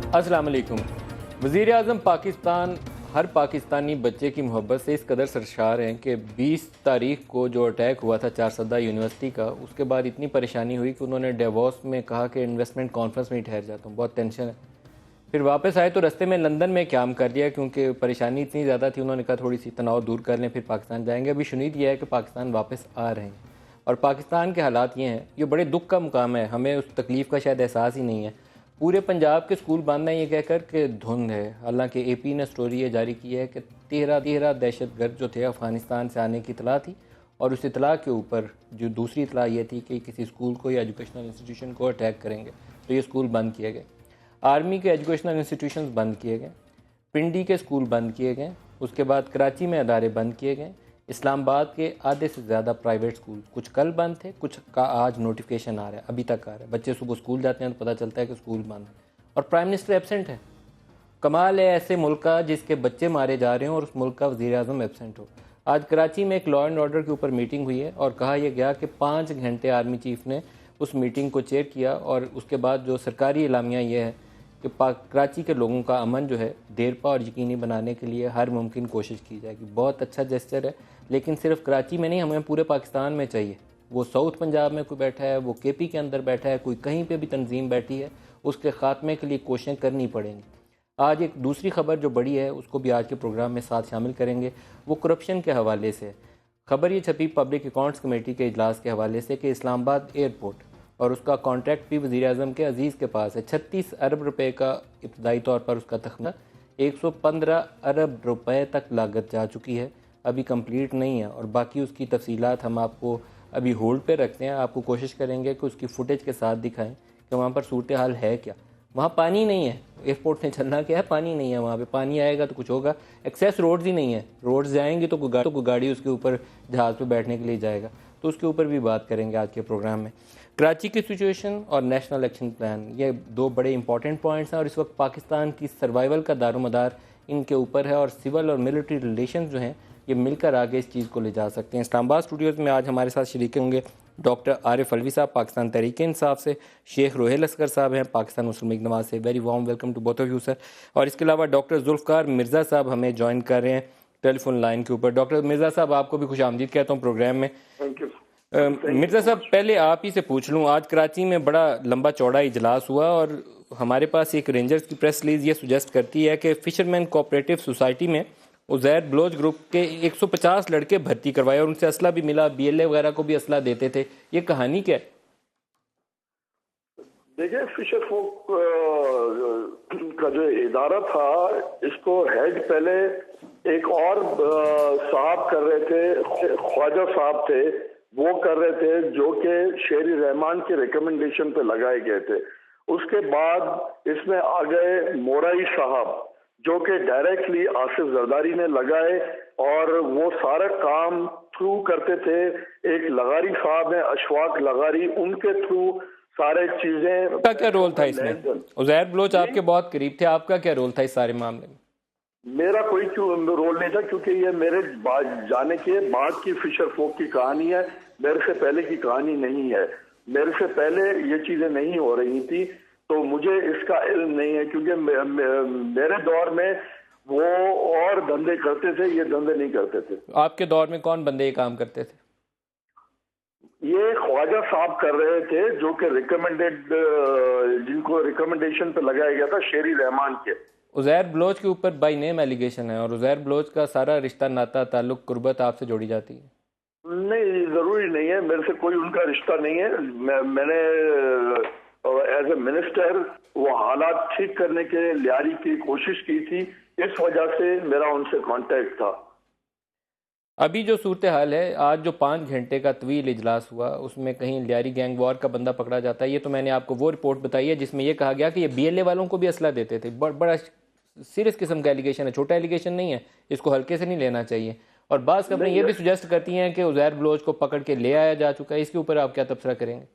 السلام علیکم۔ وزیر اعظم پاکستان ہر پاکستانی بچے کی محبت سے اس قدر سرشار ہیں کہ 20 تاریخ کو جو اٹیک ہوا تھا چارسدہ یونیورسٹی کا، اس کے بعد اتنی پریشانی ہوئی کہ انہوں نے ڈیووس میں کہا کہ انویسٹمنٹ کانفرنس میں ہی ٹھہر جاتا ہوں، بہت ٹینشن ہے۔ پھر واپس آئے تو رستے میں لندن میں قیام کر لیا کیونکہ پریشانی اتنی زیادہ تھی، انہوں نے کہا تھوڑی سی تناؤ دور کر لیں پھر پاکستان جائیں گے۔ ابھی شنید یہ ہے کہ پاکستان واپس آ رہے ہیں اور پاکستان کے حالات یہ ہیں، یہ بڑے دکھ کا مقام ہے، ہمیں اس تکلیف کا شاید احساس ہی نہیں ہے۔ پورے پنجاب کے اسکول بند ہیں یہ کہہ کر کہ دھند ہے، حالانکہ اے پی نے سٹوری یہ جاری کی ہے کہ 13 دہشت گرد جو تھے افغانستان سے آنے کی اطلاع تھی، اور اس اطلاع کے اوپر جو دوسری اطلاع یہ تھی کہ کسی اسکول کو یا ایجوکیشنل انسٹیٹیوشن کو اٹیک کریں گے، تو یہ اسکول بند کیے گئے۔ آرمی کے ایجوکیشنل انسٹیٹیوشنز بند کیے گئے، پنڈی کے اسکول بند کیے گئے، اس کے بعد کراچی میں ادارے بند کیے گئے، اسلام آباد کے آدھے سے زیادہ پرائیویٹ اسکول، کچھ کل بند تھے، کچھ کا آج نوٹیفیکیشن آ رہا ہے، ابھی تک آ رہا ہے۔ بچے صبح اسکول جاتے ہیں تو پتہ چلتا ہے کہ اسکول بند ہے، اور پرائم منسٹر ایبسنٹ ہے۔ کمال ہے ایسے ملک کا جس کے بچے مارے جا رہے ہیں اور اس ملک کا وزیر اعظم ایبسنٹ ہو۔ آج کراچی میں ایک لا اینڈ آرڈر کے اوپر میٹنگ ہوئی ہے اور کہا یہ گیا کہ 5 گھنٹے آرمی چیف نے اس میٹنگ کو چیئر کیا، اور اس کے بعد جو سرکاری اعلامیہ یہ ہے کہ کراچی کے لوگوں کا امن جو ہے دیرپا اور یقینی بنانے کے لیے ہر ممکن کوشش کی جائے گی۔ بہت اچھا جسچر ہے، لیکن صرف کراچی میں نہیں، ہمیں پورے پاکستان میں چاہیے۔ وہ ساؤتھ پنجاب میں کوئی بیٹھا ہے، وہ کے پی کے اندر بیٹھا ہے، کوئی کہیں پہ بھی تنظیم بیٹھی ہے، اس کے خاتمے کے لیے کوششیں کرنی پڑیں گی۔ آج ایک دوسری خبر جو بڑی ہے اس کو بھی آج کے پروگرام میں ساتھ شامل کریں گے، وہ کرپشن کے حوالے سے خبر یہ چھپی پبلک اکاؤنٹس کمیٹی کے اجلاس کے حوالے سے کہ اسلام آباد ایئرپورٹ اور اس کا کانٹریکٹ بھی وزیر اعظم کے عزیز کے پاس ہے۔ 36 ارب روپے کا ابتدائی طور پر اس کا تخمینہ، 115 ارب روپے تک لاگت جا چکی ہے، ابھی کمپلیٹ نہیں ہے، اور باقی اس کی تفصیلات ہم آپ کو ابھی ہولڈ پہ رکھتے ہیں۔ آپ کو کوشش کریں گے کہ اس کی فوٹیج کے ساتھ دکھائیں کہ وہاں پر صورتحال ہے کیا۔ وہاں پانی نہیں ہے، ایئرپورٹ نے چلنا کیا ہے، پانی نہیں ہے وہاں پہ، پانی آئے گا تو کچھ ہوگا۔ ایکسیس روڈز ہی نہیں ہے، روڈز جائیں گے تو کوئی گاڑی اس کے اوپر جہاز پہ بیٹھنے کے لیے جائے گا، تو اس کے اوپر بھی بات کریں گے آج کے پروگرام میں۔ کراچی کی سچویشن اور نیشنل ایکشن پلان، یہ 2 بڑے امپورٹنٹ پوائنٹس ہیں، اور اس وقت پاکستان کی سروائیول کا دار و مدار ان کے اوپر ہے، اور سول اور ملٹری ریلیشنز جو ہیں یہ مل کر آگے اس چیز کو لے جا سکتے ہیں۔ اسلام آباد اسٹوڈیوز میں آج ہمارے ساتھ شریک ہوں گے ڈاکٹر عارف علوی صاحب پاکستان تحریک انصاف سے، شیخ روہیل اصغر صاحب ہیں پاکستان مسلم لیگ نواز سے۔ Very warm welcome to both of you sir. اور اس کے علاوہ ڈاکٹر ذوالفقار مرزا صاحب ہمیں جوائن کر رہے ہیں ٹیلی فون لائن کے اوپر۔ ڈاکٹر مرزا صاحب آپ کو بھی خوش آمدید کہتا ہوں پروگرام میں۔ مرزا صاحب پہلے آپ ہی سے پوچھ لوں، آج کراچی میں بڑا لمبا چوڑا اجلاس ہوا اور ہمارے پاس ایک رینجرز کی پریس ریلیز یہ سجیسٹ کرتی ہے کہ فشرمین کوآپریٹو سوسائٹی میں عزیر بلوچ گروپ کے 150 لڑکے بھرتی کروائے اور ان سے اسلحہ بھی ملا، بی ایل اے وغیرہ کو بھی اسلحہ دیتے تھے، یہ کہانی کیا ہے؟ دیکھیں، فشر فوک کا جو ادارہ تھا اس کو ہیڈ پہلے ایک اور صاحب کر رہے تھے، خواجہ صاحب تھے، وہ کر رہے تھے جو کہ شیری رحمان کے ریکمنڈیشن پہ لگائے گئے تھے۔ اس کے بعد اس میں آ گئے مورائی صاحب جو کہ ڈائریکٹلی آصف زرداری نے لگائے، اور وہ سارا کام تھرو کرتے تھے۔ ایک لغاری صاحب ہیں اشفاق لغاری، ان کے تھرو سارے چیزیں۔ آپ کا کیا رول تھا اس میں؟ عزیر بلوچ آپ کے بہت قریب تھے، آپ کا کیا رول تھا اس سارے معاملے میں؟ میرا کوئی رول نہیں تھا کیونکہ یہ میرے جانے کے بعد کی فشر فوک کی کہانی ہے، میرے سے پہلے کی کہانی نہیں ہے۔ میرے سے پہلے یہ چیزیں نہیں ہو رہی تھی تو مجھے اس کا علم نہیں ہے، کیونکہ میرے دور میں وہ اور دھندے کرتے تھے، یہ دھندے نہیں کرتے تھے۔ آپ کے دور میں کون بندے یہ کام کرتے تھے؟ یہ خواجہ صاحب کر رہے تھے جو کہ ریکمنڈیڈ، جن کو ریکمنڈیشن پہ لگایا گیا تھا شیری رحمان کے۔ عزیر بلوچ کے اوپر بائی نیم ایلیگیشن ہے، اور عزیر بلوچ کا سارا رشتہ ناتا تعلق قربت آپ سے جوڑی جاتی ہے؟ نہیں، ضروری نہیں ہے، میرے سے کوئی ان کا رشتہ نہیں ہے۔ میں نے ایز اے منسٹر وہ حالات ٹھیک کرنے کے لیاری کی کوشش کی تھی، اس وجہ سے میرا ان سے کانٹیکٹ تھا۔ ابھی جو صورتحال ہے، آج جو 5 گھنٹے کا طویل اجلاس ہوا اس میں کہیں لیاری گینگ وار کا بندہ پکڑا جاتا ہے، یہ تو میں نے آپ کو وہ رپورٹ بتائی ہے جس میں یہ کہا گیا کہ یہ بی ایل اے والوں کو بھی اسلحہ دیتے تھے۔ بڑا سیریس قسم کا ایلیگیشن ہے، چھوٹا ایلیگیشن نہیں ہے، اس کو ہلکے سے نہیں لینا چاہیے۔ اور بعض خبریں یہ بھی سجیسٹ کرتی ہیں کہ عزیر بلوچ کو پکڑ کے لے آیا جا چکا ہے، اس کے اوپر آپ کیا تبصرہ کریں گے؟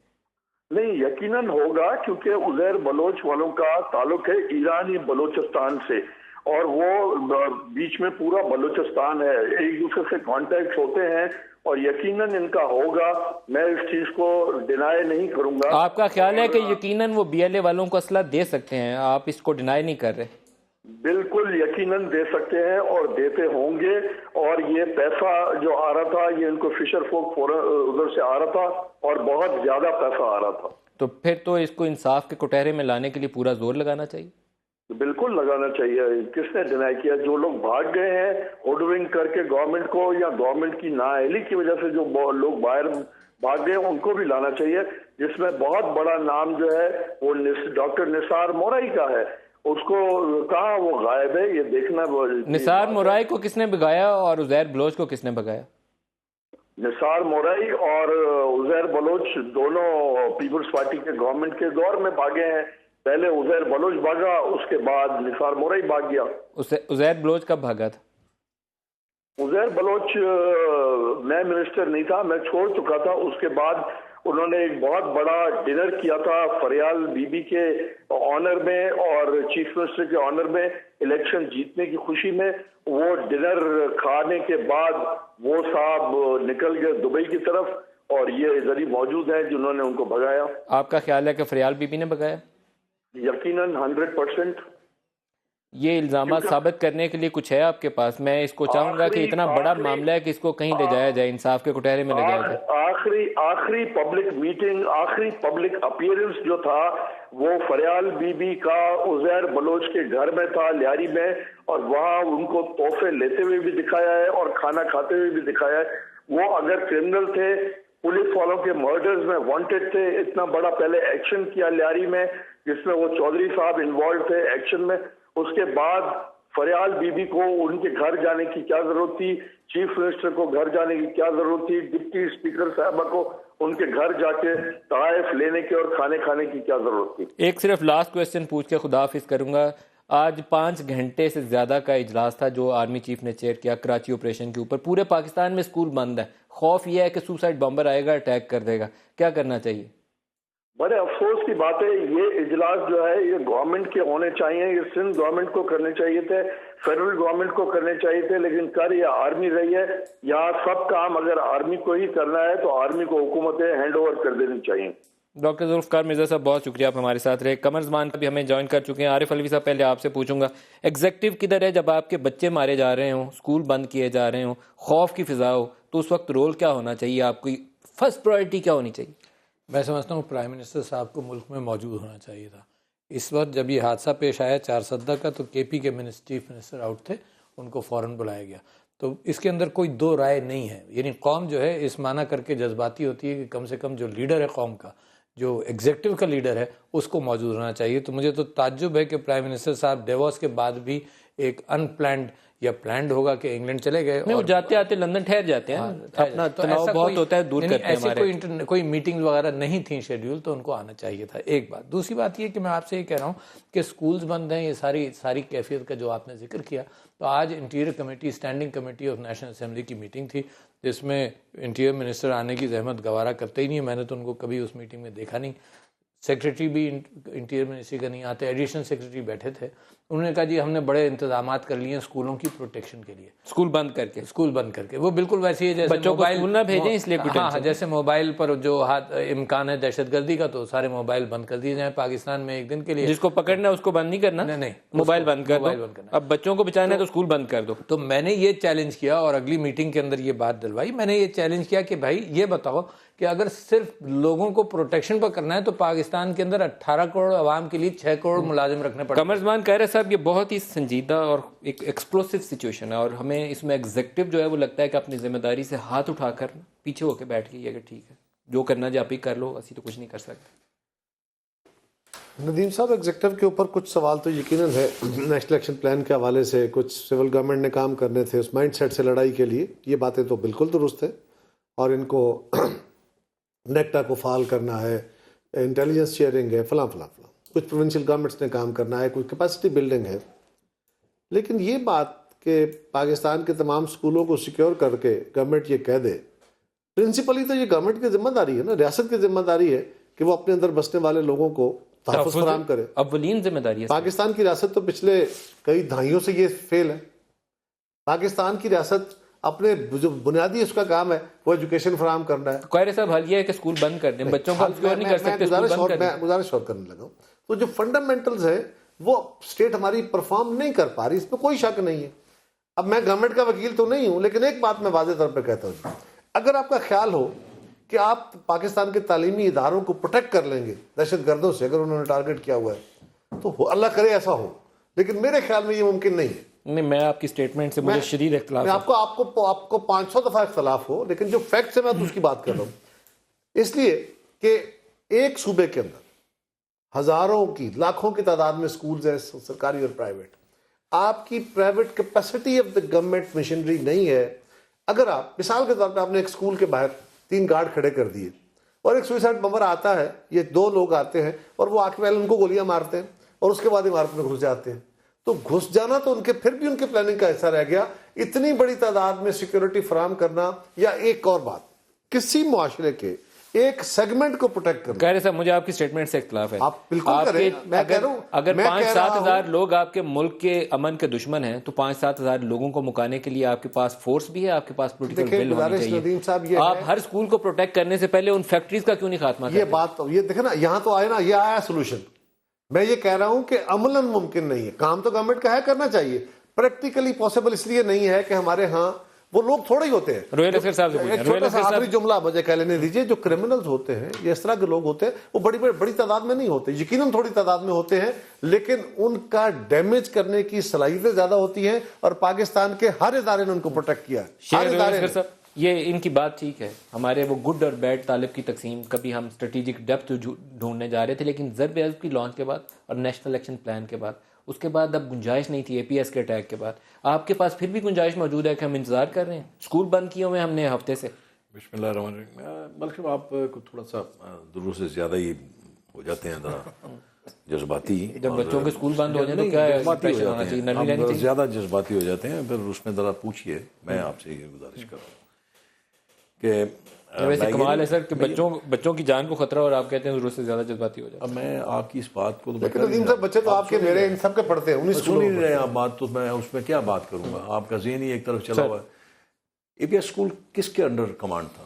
نہیں، یقیناً ہوگا، کیونکہ عزیر بلوچ والوں کا تعلق ہے ایرانی بلوچستان سے، اور وہ بیچ میں پورا بلوچستان ہے، ایک دوسرے سے کانٹیکٹ ہوتے ہیں، اور یقیناً ان کا ہوگا، میں اس چیز کو ڈینائی نہیں کروں گا۔ آپ کا خیال ہے کہ یقیناً وہ بی ایل اے والوں کو اسلحہ دے سکتے ہیں، آپ اس کو ڈینائی نہیں کر رہے؟ بالکل یقیناً دے سکتے ہیں اور دیتے ہوں گے، اور یہ پیسہ جو آ رہا تھا یہ ان کو فشر فوک ادھر سے آ رہا تھا اور بہت زیادہ پیسہ آ رہا تھا۔ تو پھر تو اس کو انصاف کے کٹہرے میں لانے کے لیے پورا زور لگانا چاہیے۔ بالکل لگانا چاہیے۔ کس نے ڈینائی کیا؟ جو لوگ بھاگ گئے ہیں ہوڈونگ کر کے گورنمنٹ کو، یا گورنمنٹ کی نااہلی کی وجہ سے جو لوگ باہر بھاگ گئے ان کو بھی لانا چاہیے، جس میں بہت بڑا نام جو ہے وہ ڈاکٹر نثار مورائی کا ہے۔ اس کو کہاں وہ غائب ہے، یہ دیکھنا۔ نثار مورائی کو کس نے بھگایا اور عزیر بلوچ کو کس نے بھگایا؟ نثار مورائی اور عزیر بلوچ دونوں پیپلز پارٹی کے گورنمنٹ کے دور میں بھاگے ہیں۔ پہلے عزیر بلوچ بھاگا، اس کے بعد نثار مورائی بھاگ گیا۔ عزیر بلوچ کب بھاگا تھا؟ عزیر بلوچ میں منسٹر نہیں تھا، میں چھوڑ چکا تھا۔ اس کے بعد انہوں نے ایک بہت بڑا ڈنر کیا تھا فریال بی بی کے آنر میں اور چیف منسٹر کے آنر میں، الیکشن جیتنے کی خوشی میں۔ وہ ڈنر کھانے کے بعد وہ صاحب نکل گئے دبئی کی طرف، اور یہ ادھر ہی موجود ہیں جنہوں نے ان کو بھگایا۔ آپ کا خیال ہے کہ فریال بی بی نے بھگایا؟ یقیناً 100%۔ یہ الزامات ثابت کرنے کے لیے کچھ ہے آپ کے پاس؟ میں اس کو چاہوں گا کہ اتنا بڑا معاملہ ہے کہ اس کو کہیں لے جایا جائے، انصاف کے کٹہرے میں لے جایا جائے۔ آخری پبلک میٹنگ، آخری پبلک اپیئرنس جو تھا وہ فریال بی بی کا عزیر بلوچ کے گھر میں تھا، لیاری میں، اور وہاں ان کو تحفے لیتے ہوئے بھی دکھایا ہے اور کھانا کھاتے ہوئے بھی دکھایا ہے۔ وہ اگر کرمنل تھے، پولیس والوں کے مرڈرز میں وانٹڈ تھے، اتنا بڑا پہلے ایکشن کیا لیاری میں جس میں وہ چودھری صاحب انوالو تھے ایکشن میں، اس کے بعد فریال بی بی کو ان کے گھر جانے کی کیا ضرورت تھی؟ چیف منسٹر کو گھر جانے کی کیا ضرورت تھی؟ ڈپٹی اسپیکر صاحبہ کو ان کے گھر جا کے تحائف لینے کے اور کھانے کھانے کی کیا ضرورت تھی؟ ایک صرف لاسٹ کویسچن پوچھ کے خدا حافظ کروں گا۔ آج 5 گھنٹے سے زیادہ کا اجلاس تھا جو آرمی چیف نے چیئر کیا کراچی آپریشن کے اوپر۔ پورے پاکستان میں اسکول بند ہے، خوف یہ ہے کہ سوسائڈ بمبر آئے گا، اٹیک کر دے گا، کیا کرنا چاہیے؟ بڑے افسوس کی بات ہے، یہ اجلاس جو ہے یہ گورنمنٹ کے ہونے چاہیے، یہ سندھ گورنمنٹ کو کرنے چاہیے تھے، فیڈرل گورنمنٹ کو کرنے چاہیے تھے، لیکن کر یہ آرمی رہی ہے۔ یہاں سب کام اگر آرمی کو ہی کرنا ہے تو آرمی کو حکومتیں ہینڈ اوور کر دینی چاہیے۔ ڈاکٹر ذوالفقار مرزا صاحب بہت شکریہ، آپ ہمارے ساتھ رہے۔ قمر زمان بھی ہمیں جوائن کر چکے ہیں۔ عارف علوی صاحب پہلے آپ سے پوچھوں گا، ایگزیکٹو کدھر ہے جب آپ کے بچے مارے جا رہے ہوں، اسکول بند کیے جا رہے ہوں، خوف کی فضا ہو، تو اس وقت رول کیا ہونا چاہیے؟ آپ کی فرسٹ پرائرٹی کیا ہونی چاہیے؟ میں سمجھتا ہوں پرائم منسٹر صاحب کو ملک میں موجود ہونا چاہیے تھا۔ اس وقت جب یہ حادثہ پیش آیا 4 سدہ کا تو کے پی کے چیف منسٹر آؤٹ تھے، ان کو فوراً بلایا گیا۔ تو اس کے اندر کوئی دو رائے نہیں ہے، یعنی قوم جو ہے اس معنی کر کے جذباتی ہوتی ہے کہ کم سے کم جو لیڈر ہے قوم کا، جو ایگزیکٹو کا لیڈر ہے، اس کو موجود ہونا چاہیے۔ تو مجھے تو تعجب ہے کہ پرائم منسٹر صاحب ڈیووس کے بعد بھی ایک ان پلانڈ یا پلانڈ ہوگا کہ انگلینڈ چلے گئے، وہ جاتے آتے لندن ٹھہر جاتے ہیں، اپنا تناؤ بہت ہوتا ہے، دور کرتے ہیں ہمارے۔ کوئی میٹنگ وغیرہ نہیں تھیں شیڈیول، تو ان کو آنا چاہیے تھا۔ ایک بات۔ دوسری بات یہ کہ میں آپ سے یہ کہہ رہا ہوں کہ سکولز بند ہیں، یہ ساری کیفیت کا جو آپ نے ذکر کیا، تو آج interior committee, standing committee of national assembly کی میٹنگ تھی جس میں انٹیریئر منسٹر آنے کی زحمت گوارا کرتے ہی نہیں، میں نے تو ان کو کبھی اس میٹنگ میں دیکھا نہیں۔ سیکریٹری بھی انٹیریئر منسٹری کا نہیں آتے، ایڈیشنل سیکریٹری بیٹھے تھے، انہوں نے کہا جی ہم نے بڑے انتظامات کر لیے ہیں اسکولوں کی پروٹیکشن کے لیے، اسکول بند کر کے۔ وہ بالکل ویسے ہی جیسے بچوں کو اسکول نہ بھیجیں اس لیے، ہاں جیسے موبائل پر جو امکان ہے دہشت گردی کا تو سارے موبائل بند کر دیے جائیں پاکستان میں ایک دن کے لیے۔ جس کو پکڑنا ہے اس کو بند نہیں کرنا، نہیں، موبائل بند کر دو۔ اب بچوں کو بچانا ہے تو اسکول بند کر دو۔ تو میں نے یہ چیلنج کیا اور اگلی میٹنگ کے اندر یہ بات دلوائی، میں نے یہ چیلنج کیا کہ بھائی یہ بتاؤ کہ اگر صرف لوگوں کو پروٹیکشن پر کرنا ہے تو پاکستان کے اندر 18 کروڑ عوام کے لیے 6 کروڑ ملازم رکھنے پڑتے ہیں۔ قمر زمان کہہ رہے صاحب یہ بہت ہی سنجیدہ اور ایک ایکسپلوسیو سچویشن ہے، اور ہمیں اس میں ایگزیکٹو جو ہے وہ لگتا ہے کہ اپنی ذمہ داری سے ہاتھ اٹھا کر پیچھے ہو کے بیٹھ گئی ہے کہ ٹھیک ہے جو کرنا جا پی کر لو، اسی تو کچھ نہیں کر سکتے۔ ندیم صاحب، ایگزیکٹو کے اوپر کچھ سوال تو یقیناً ہے، نیشنل ایکشن پلان کے حوالے سے کچھ سول گورنمنٹ نے کام کرنے تھے اس مائنڈ سیٹ سے لڑائی کے لیے، یہ باتیں تو بالکل درست ہے، اور ان کو نیکٹا کو فعال کرنا ہے، انٹیلیجنس شیئرنگ ہے، فلاں فلاں فلاں، کچھ پروونشل گورنمنٹس نے کام کرنا ہے، کچھ کیپیسٹی بلڈنگ ہے، لیکن یہ بات کہ پاکستان کے تمام اسکولوں کو سیکیور کر کے گورنمنٹ یہ کہہ دے، پرنسپلی تو یہ گورنمنٹ کی ذمہ داری ہے نا، ریاست کی ذمہ داری ہے کہ وہ اپنے اندر بسنے والے لوگوں کو تحفظ فراہم کرے۔ اولین ذمہ داری ہے پاکستان کی ریاست تو پچھلے کئی دہائیوں سے یہ فیل ہے۔ پاکستان کی ریاست اپنے جو بنیادی اس کا کام ہے وہ ایجوکیشن فراہم کرنا ہے. قاہرہ صاحب حل یہ ہے کہ اسکول بند کر دیں, بچوں کو ایکسپلور نہیں کر سکتے, اسکول بند کر دیں. میں گزارش اور کرنے لگا ہوں. تو جو فنڈامنٹلز ہے وہ اسٹیٹ ہماری پرفارم نہیں کر پا رہی, اس پہ کوئی شک نہیں ہے. اب میں گورنمنٹ کا وکیل تو نہیں ہوں, لیکن ایک بات میں واضح طور پہ کہتا ہوں, اگر آپ کا خیال ہو کہ آپ پاکستان کے تعلیمی اداروں کو پروٹیکٹ کر لیں گے دہشت گردوں سے, اگر انہوں نے ٹارگٹ کیا ہوا ہے تو اللہ کرے ایسا ہو, لیکن میرے خیال میں یہ ممکن نہیں ہے. نہیں, میں آپ کی اسٹیٹمنٹ سے مجھے شدید اختلاف ہے. آپ کو 500 دفعہ اختلاف ہو, لیکن جو فیکٹس ہیں میں تو اس کی بات کر رہا ہوں. اس لیے کہ ایک صوبے کے اندر ہزاروں کی لاکھوں کی تعداد میں سکولز ہیں, سرکاری اور پرائیویٹ. آپ کی private capacity of the government machinery نہیں ہے. اگر آپ مثال کے طور پہ آپ نے ایک اسکول کے باہر 3 گارڈ کھڑے کر دیے اور ایک سوئسائڈ بمبر آتا ہے, یہ 2 لوگ آتے ہیں اور وہ آ کے پہلے ان کو گولیاں مارتے ہیں اور اس کے بعد عمارت میں گھس جاتے ہیں, تو گھس جانا تو ان کے پھر بھی ان کے پلاننگ کا حصہ رہ گیا. اتنی بڑی تعداد میں سیکیورٹی فراہم کرنا, یا ایک اور بات, کسی معاشرے کے ایک سیگمنٹ کو پروٹیکٹ کرنا. قاہرہ صاحب مجھے آپ کی اسٹیٹمنٹ سے اختلاف ہے. آپ بالکل کریں, میں کہہ رہا ہوں اگر 5-7 ہزار لوگ آپ کے ملک کے امن کے دشمن ہیں تو 5-7 ہزار لوگوں کو مکانے کے لیے آپ کے پاس فورس بھی ہے, آپ کے پاس پولیٹیکل ول ہونی چاہیے. آپ ہر اسکول کو پروٹیکٹ کرنے سے پہلے ان فیکٹریز کا کیوں نہیں خاتمہ کرتے؟ یہ بات یہ دیکھیں نا, یہاں تو آئے نا, یہ آیا سولوشن. میں یہ کہہ رہا ہوں کہ عملاً ممکن نہیں ہے. کام تو گورنمنٹ کا ہے, کرنا چاہیے. پریکٹیکلی پاسبل اس لیے نہیں ہے کہ ہمارے ہاں وہ لوگ تھوڑے ہی ہوتے ہیں. روہیل اصغر صاحب سے ایک چھوٹا سا آخری جملہ مجھے کہہ لینے دیجیے. جو کرمنلز ہوتے ہیں, یہ اس طرح کے لوگ ہوتے ہیں, وہ بڑی تعداد میں نہیں ہوتے, یقیناً تھوڑی تعداد میں ہوتے ہیں, لیکن ان کا ڈیمیج کرنے کی صلاحیتیں زیادہ ہوتی ہیں, اور پاکستان کے ہر ادارے نے ان کو پروٹیکٹ کیا ہے. یہ ان کی بات ٹھیک ہے, ہمارے وہ گڈ اور بیڈ طالب کی تقسیم, کبھی ہم اسٹریٹجک ڈیپتھ ڈھونڈنے جا رہے تھے, لیکن ضرب عضب کی لانچ کے بعد اور نیشنل ایکشن پلان کے بعد, اس کے بعد اب گنجائش نہیں تھی. اے پی ایس کے اٹیک کے بعد آپ کے پاس پھر بھی گنجائش موجود ہے کہ ہم انتظار کر رہے ہیں. اسکول بند کیے ہوئے ہم نے ہفتے سے. بسم اللہ الرحمن الرحیم. ملک صاحب آپ کو تھوڑا سا ضرورت سے زیادہ ہی ہو جاتے ہیں, ذرا جذباتی. جب بچوں کے اسکول بند ہو جائیں تو کیا زیادہ جذباتی ہو جاتے ہیں, پھر اس میں ذرا پوچھیے. میں آپ سے یہ گزارش کر رہا ہوں کہ ویسے کمال ہے سر کہ بچوں کی جان کو خطرہ اور آپ کہتے ہیں ضرورت سے زیادہ جذباتی ہو جائے. اب میں آپ کی اس بات کو بچے تو آپ کے میرے ان سب کے پڑھتے ہیں, سن ہی رہے ہیں آپ بات, تو میں اس میں کیا بات کروں گا. آپ کا ذہن ہی ایک طرف چلا ہوا ہے. اے پی ایس اسکول کس کے انڈر کمانڈ تھا,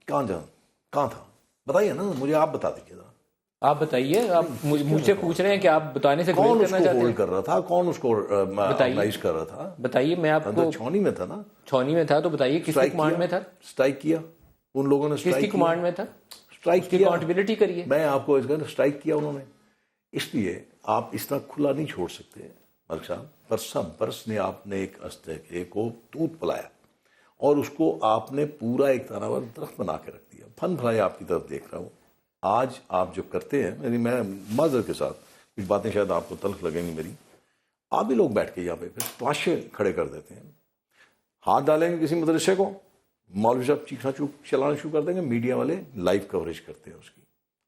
کہاں تھا, بتائیے نا مجھے, آپ بتا دیجیے ذرا. آپ بتائیے, آپ مجھ سے پوچھ رہے ہیں کہ آپ بتانے سے کون اس کو ہولڈ کر رہا تھا, کون اس کو آرگنائز کر رہا تھا, بتائیے. میں آپ کو چھونی میں تھا نا, چھونی میں تھا, تو بتائیے کس کی کمانڈ میں تھا. اسٹرائک کیا ان لوگوں نے, کس کی کمانڈ میں تھا, اسٹرائک کی اکاؤنٹیبلٹی کریے. میں آپ کو اسٹرائک کیا انہوں نے, اس لیے آپ اس طرح کھلا نہیں چھوڑ سکتے ملک صاحب. برس نے آپ نے ایک استحقے کو دودھ پلایا اور اس کو آپ نے پورا ایک طرح درخت بنا کے رکھ دیا. پھن بھرائی آپ کی طرف دیکھ رہا ہوں. آج آپ جو کرتے ہیں, یعنی میں معذرت کے ساتھ کچھ باتیں شاید آپ کو تلخ لگیں گی میری, آپ بھی لوگ بیٹھ کے یہاں پہ پھر تماشے کھڑے کر دیتے ہیں. ہاتھ ڈالیں گے کسی مدرسے کو, مولوی صاحب چیخنا چلانا شروع کر دیں گے, میڈیا والے لائیو کوریج کرتے ہیں اس کی,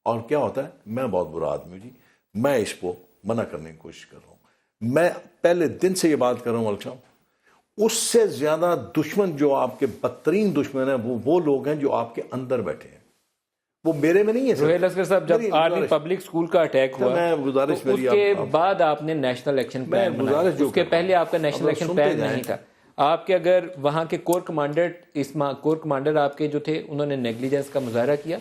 اور کیا ہوتا ہے. میں بہت برا آدمی ہوں جی, میں اس کو منع کرنے کی کوشش کر رہا ہوں. میں پہلے دن سے یہ بات کر رہا ہوں ملک صاحب, اس سے زیادہ دشمن جو آپ کے بدترین دشمن ہیں وہ لوگ ہیں جو آپ کے اندر بیٹھے ہیں, وہ میرے میں نہیں ہے. روہیل اصغر صاحب, جب آرمی پبلک اسکول کا اٹیک ہوا, اس کے بعد آپ نے نیشنل ایکشن پلان بنایا, اس کے پہلے آپ کا نیشنل ایکشن پلان نہیں تھا. آپ کے اگر وہاں کے کور کمانڈر آپ کے جو تھے, انہوں نے نیگلیجنس کا مظاہرہ کیا,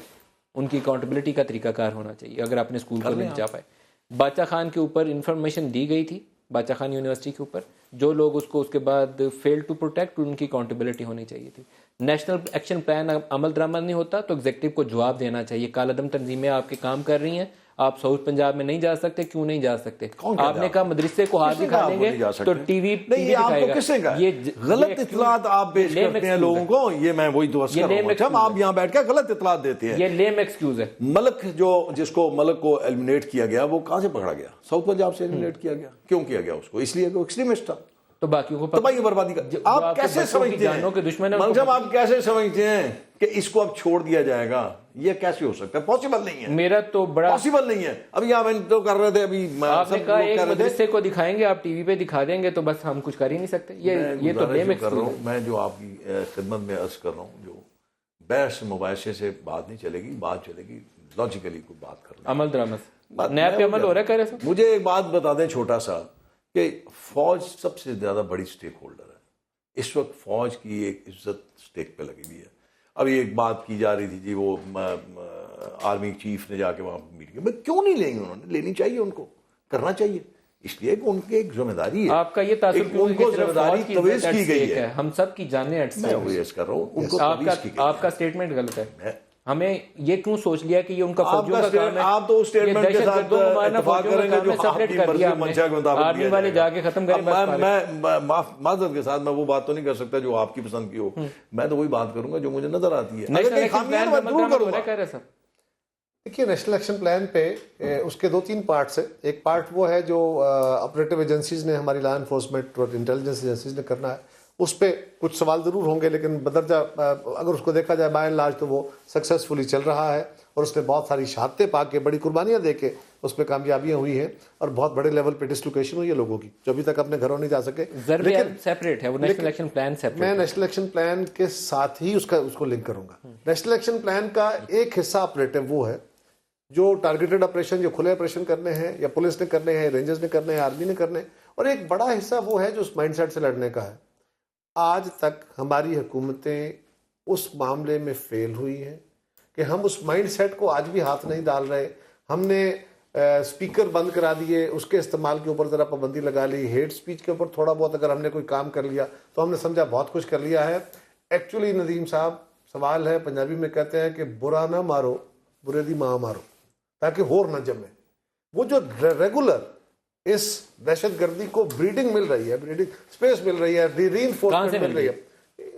ان کی اکاؤنٹیبلٹی کا طریقہ کار ہونا چاہیے. اگر آپ نے اسکول کو نہیں بچا پائے, باچا خان کے اوپر انفارمیشن دی گئی تھی, باچا خان یونیورسٹی کے اوپر, جو لوگ اس کو اس کے بعد فیل ٹو پروٹیکٹ, ان کی اکاؤنٹیبلٹی ہونی چاہیے تھی. نیشنل ایکشن پلان عمل درآمد نہیں ہوتا تو ایگزیکٹو کو جواب دینا چاہیے. کالعدم تنظیمیں آپ کے کام کر رہی ہیں, آپ ساؤتھ پنجاب میں نہیں جا سکتے, کیوں نہیں جا سکتے؟ آپ نے کہا مدرسے کو ہاتھ دکھا دیں گے تو ٹی وی دکھائے گا. یہ غلط اطلاعات آپ پیش کرتے ہیں لوگوں کو. یہ میں وہی تو آپ یہاں بیٹھ کے غلط اطلاعات دیتے ہیں. یہ لیم ایکسکیوز ہے. ملک جس کو ملک کو ایلیمنیٹ کیا گیا, وہ کہاں سے پکڑا گیا؟ ساؤتھ پنجاب سے ایلیمنیٹ کیا گیا. کیوں کیا گیا اس کو؟ اس لیے کہ وہ ایکسٹریمسٹ تھا, تو باقیوں کو تباہی بربادی کا. آپ کیسے سمجھتے ہیں جب آپ کیسے سمجھتے ہیں کہ اس کو اب چھوڑ دیا جائے گا؟ یہ کیسے ہو سکتا ہے؟ پاسبل نہیں ہے. میرا تو بڑا پاسبل نہیں ہے. ابھی آپ تو کر رہے تھے, ابھی آپ نے کہا ایک مدرسے کو دکھائیں گے, آپ ٹی وی پہ دکھا دیں گے تو بس ہم کچھ کر ہی نہیں سکتے. یہ تو لیم ایکسکیوز ہے. میں جو آپ کی خدمت میں عرض کر رہا ہوں, جو بحث مباحثے سے بات نہیں چلے گی, بات چلے گی لاجیکلی کوئی بات کرنا. عمل درآمد نیب پہ عمل ہو رہا ہے. کہہ رہے سر مجھے ایک بات بتا دیں چھوٹا سا, کہ فوج سب سے زیادہ بڑی سٹیک ہولڈر ہے. اس وقت فوج کی ایک عزت سٹیک پہ لگی ہوئی ہے. ابھی ایک بات کی جا رہی تھی جی وہ آرمی چیف نے جا کے وہاں میٹنگ میں کیوں نہیں لیں گے, انہوں نے لینی چاہیے, ان کو کرنا چاہیے, اس لیے کہ ان کی ایک ذمہ داری ہے. آپ کا یہ تاثر کیوں ان کو ذمہ داری تویز کی گئی ہے. ہم سب کی جانیں ایٹ میں وہی عرض کر رہا ہوں, ان کو تویز کی گئی ہے. آپ کا سٹیٹمنٹ غلط ہے. ہمیں یہ کیوں سوچ لیا کہ یہ ان کا فوجیوں کا کام ہے, آپ تو اس سٹیٹمنٹ کے ساتھ اتفاق کریں گے جو آپ کی مرضی منشا کے مطابق آرمی والے جا کے ختم کریں. میں معذرت کے ساتھ میں وہ بات تو نہیں کر سکتا جو آپ کی پسند کی ہو, میں تو وہی بات کروں گا جو مجھے نظر آتی ہے. دیکھیے نیشنل ایکشن پلان پہ اس کے 2-3 پارٹس ہیں. ایک پارٹ وہ ہے جو آپریٹو ایجنسیز نے, ہماری لا انفورسمنٹ اور انٹیلیجنس ایجنسیز نے کرنا ہے. اس پہ کچھ سوال ضرور ہوں گے, لیکن بدرجہ اگر اس کو دیکھا جائے بائی اینڈ لارج تو وہ سکسیسفلی چل رہا ہے, اور اس نے بہت ساری شہادتیں پا کے بڑی قربانیاں دے کے اس پہ کامیابیاں ہوئی ہیں, اور بہت بڑے لیول پہ ڈسلوکیشن ہوئی ہے لوگوں کی جو ابھی تک اپنے گھروں نہیں جا سکے. لیکن سیپریٹ ہے وہ نیشنل ایکشن پلان سیپریٹ. میں نیشنل ایکشن پلان کے ساتھ ہی اس کو لنک کروں گا. نیشنل ایکشن پلان کا ایک حصہ آپریٹو وہ ہے جو ٹارگیٹڈ آپریشن, جو کھلے آپریشن کرنے ہیں, یا پولیس نے کرنے ہیں, رینجرز نے کرنے ہیں, آرمی نے کرنے ہیں, اور ایک بڑا حصہ وہ ہے جو اس مائنڈ سیٹ سے لڑنے کا ہے. آج تک ہماری حکومتیں اس معاملے میں فیل ہوئی ہیں کہ ہم اس مائنڈ سیٹ کو آج بھی ہاتھ نہیں ڈال رہے. ہم نے اسپیکر بند کرا دیے, اس کے استعمال کے اوپر ذرا پابندی لگا لی, ہیٹ سپیچ کے اوپر تھوڑا بہت اگر ہم نے کوئی کام کر لیا تو ہم نے سمجھا بہت کچھ کر لیا ہے. ایکچولی ندیم صاحب سوال ہے, پنجابی میں کہتے ہیں کہ برا نہ مارو برے دی ماں مارو, تاکہ ہور نہ جمے. وہ جو ریگولر اس دہشت گردی کو بریڈنگ مل رہی ہے, بریڈنگ سپیس مل رہی ہے, ری انفورسمنٹ مل رہی ہے,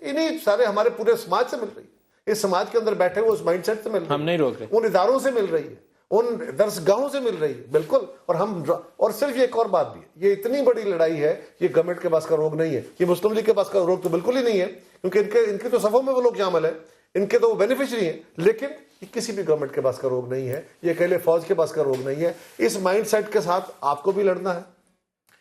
انہیں سارے ہمارے پورے سماج سے مل رہی ہے. اس سماج کے اندر بیٹھے ہوئے اس مائنڈ سیٹ سے مل رہی ہے, ہم نہیں روک رہے, ان اداروں سے مل رہی ہے, ان درسگاہوں سے مل رہی ہے. بالکل. اور صرف یہ ایک اور بات بھی ہے, یہ اتنی بڑی لڑائی ہے, یہ گورنمنٹ کے پاس کا روگ نہیں ہے, یہ مسلم لیگ کے پاس کا روگ تو بالکل ہی نہیں ہے, کیونکہ ان کے تو صفوں میں وہ لوگ شامل ہیں, ان کے تو وہ بینیفیشری ہیں. لیکن یہ کسی بھی گورنمنٹ کے پاس کا روگ نہیں ہے, یہ اکیلے فوج کے پاس کا روگ نہیں ہے. اس مائنڈ سیٹ کے ساتھ آپ کو بھی لڑنا ہے,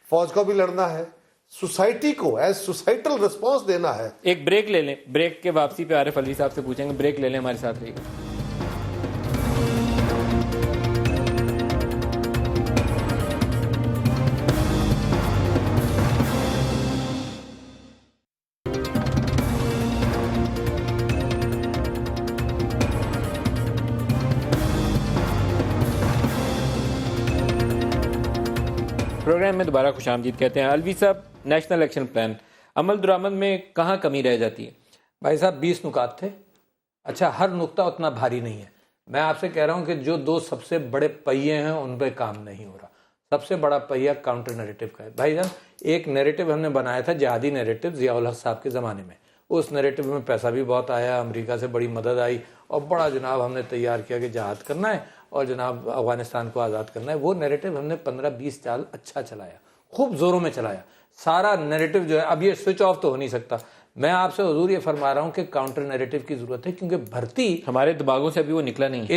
فوج کو بھی لڑنا ہے, سوسائٹی کو ایز سوسائٹل رسپانس دینا ہے. ایک بریک لے لیں, بریک کے واپسی پہ عارف علوی صاحب سے پوچھیں گے. بریک لے لیں, ہمارے ساتھ رہیے گا. پروگرام میں دوبارہ خوش آمدید کہتے ہیں. علوی صاحب, نیشنل ایکشن پلان عمل درآمد میں کہاں کمی رہ جاتی ہے؟ بھائی صاحب 20 نکات تھے. اچھا, ہر نقطہ اتنا بھاری نہیں ہے. میں آپ سے کہہ رہا ہوں کہ جو 2 سب سے بڑے پہیے ہیں ان پہ کام نہیں ہو رہا. سب سے بڑا پہیہ کاؤنٹر نیریٹو کا ہے. بھائی جان, ایک نیریٹو ہم نے بنایا تھا جہادی نیریٹو ضیاء الحق صاحب کے زمانے میں. اس نیریٹو میں پیسہ بھی بہت آیا, امریکہ سے بڑی مدد آئی, اور بڑا جناب ہم نے تیار کیا کہ جہاد کرنا ہے اور جناب افغانستان کو آزاد کرنا ہے. وہ نیریٹو ہم نے 15-20 سال اچھا چلایا, خوب زوروں میں چلایا. سارا نیریٹو جو ہے اب یہ سوئچ آف تو ہو نہیں سکتا. میں آپ سے حضور یہ فرما رہا ہوں کہ کاؤنٹر نیریٹو کی ضرورت ہے, کیونکہ بھرتی ہمارے دماغوں سے ابھی وہ نکلا نہیں ہے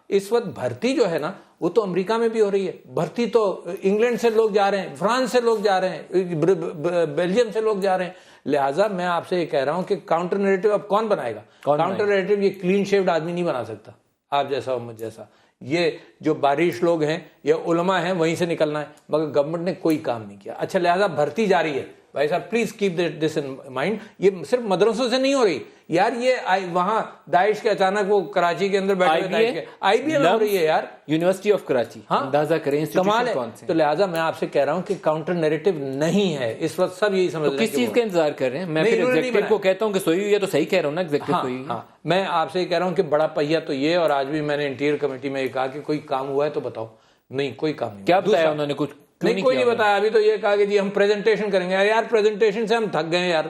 اس وقت بھرتی جو ہے نا وہ تو امریکہ میں بھی ہو رہی ہے. بھرتی تو انگلینڈ سے لوگ جا رہے ہیں, فرانس سے لوگ جا رہے ہیں, بیلجیم سے لوگ جا رہے ہیں. لہٰذا میں آپ سے یہ کہہ رہا ہوں کہ کاؤنٹر نیریٹو اب کون بنائے گا؟ کاؤنٹر نیریٹو یہ کلین شیوڈ آدمی نہیں بنا سکتا, آپ جیسا اور مجھ جیسا. یہ جو بارش لوگ ہیں یا علماء ہیں وہیں سے نکلنا ہے, مگر گورنمنٹ نے کوئی کام نہیں کیا. اچھا, لہٰذا بھرتی جاری ہے. بھائی صاحب please keep this in mind. یہ صرف مدرسوں سے نہیں ہو رہی یار, یہ وہاں داعش کے اچانک وہ کراچی کے اندر بیٹھے آئی بی ایل ہو رہی ہے یار, یونیورسٹی آف کراچی. اندازہ کریں کمال ہے. تو لہٰذا میں آپ سے کہہ رہا ہوں کہ کاؤنٹر نیریٹو نہیں ہے اس وقت. سب یہی سمجھ رہے ہیں کس چیز کا انتظار کر رہے ہیں. میں پھر ایگزیکٹو کو کہتا ہوں کہ سوئی ہوئی ہے تو صحیح کہہ رہا ہوں نا, ایگزیکٹو سوئی ہوئی ہے. میں آپ سے یہ کہہ رہا ہوں کہ بڑا پہیہ تو یہ, اور آج بھی میں نے انٹیریئر کمیٹی میں یہ کہا کہ کوئی کام ہوا ہے تو بتاؤ. نہیں, کوئی کام نہیں. کیا بتایا انہوں نے؟ کچھ نہیں, کوئی نہیں بتایا. ابھی تو یہ کہا کہ جی ہم پریزنٹیشن کریں گے. یار پریزنٹیشن سے ہم تھک گئے یار.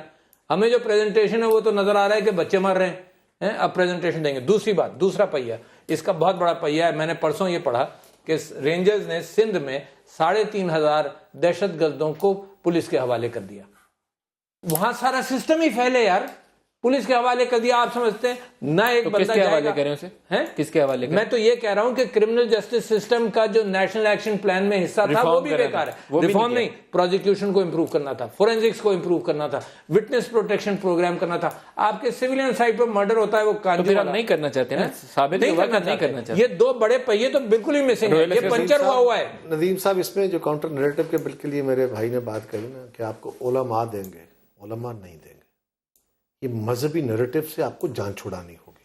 ہمیں جو پریزنٹیشن ہے وہ تو نظر آ رہا ہے کہ بچے مر رہے ہیں, اب پریزنٹیشن دیں گے. دوسری بات, دوسرا پہیہ, اس کا بہت بڑا پہیہ ہے. میں نے پرسوں یہ پڑھا کہ رینجرز نے سندھ میں 3,500 دہشت گردوں کو پولیس کے حوالے کر دیا. وہاں سارا سسٹم ہی فیل ہے یار, پولیس کے حوالے کر دیا. آپ سمجھتے ہیں نہ ایک بندہ کس کے حوالے کریں اسے؟ کس کے حوالے کریں؟ میں تو یہ کہہ رہا ہوں کہ کرمنل جسٹس سسٹم کا جو نیشنل ایکشن پلان میں حصہ تھا وہ بھی بیکار ہے. ریفارم نہیں, پروزیکیوشن کو امپروو کرنا تھا, فورینزکس کو امپروو کرنا تھا, وٹنس پروٹیکشن پروگرام کرنا تھا. آپ کے سویلین سائٹ پر مرڈر ہوتا ہے وہ کانجو نہیں کرنا چاہتے ہیں, ثابت نہیں کرنا چاہتے. یہ 2 بڑے پہیے تو بالکل ہی مسنگ ہے, یہ پنچر ہوا ہے. ندیم صاحب, اس میں جو کاؤنٹر نیریٹو کے بل کے لیے میرے بھائی نے بات کہی نا کہ آپ کو علماء دیں گے, علماء نہیں دیں گے. یہ مذہبی نیریٹو سے آپ کو جان چھڑانی ہوگی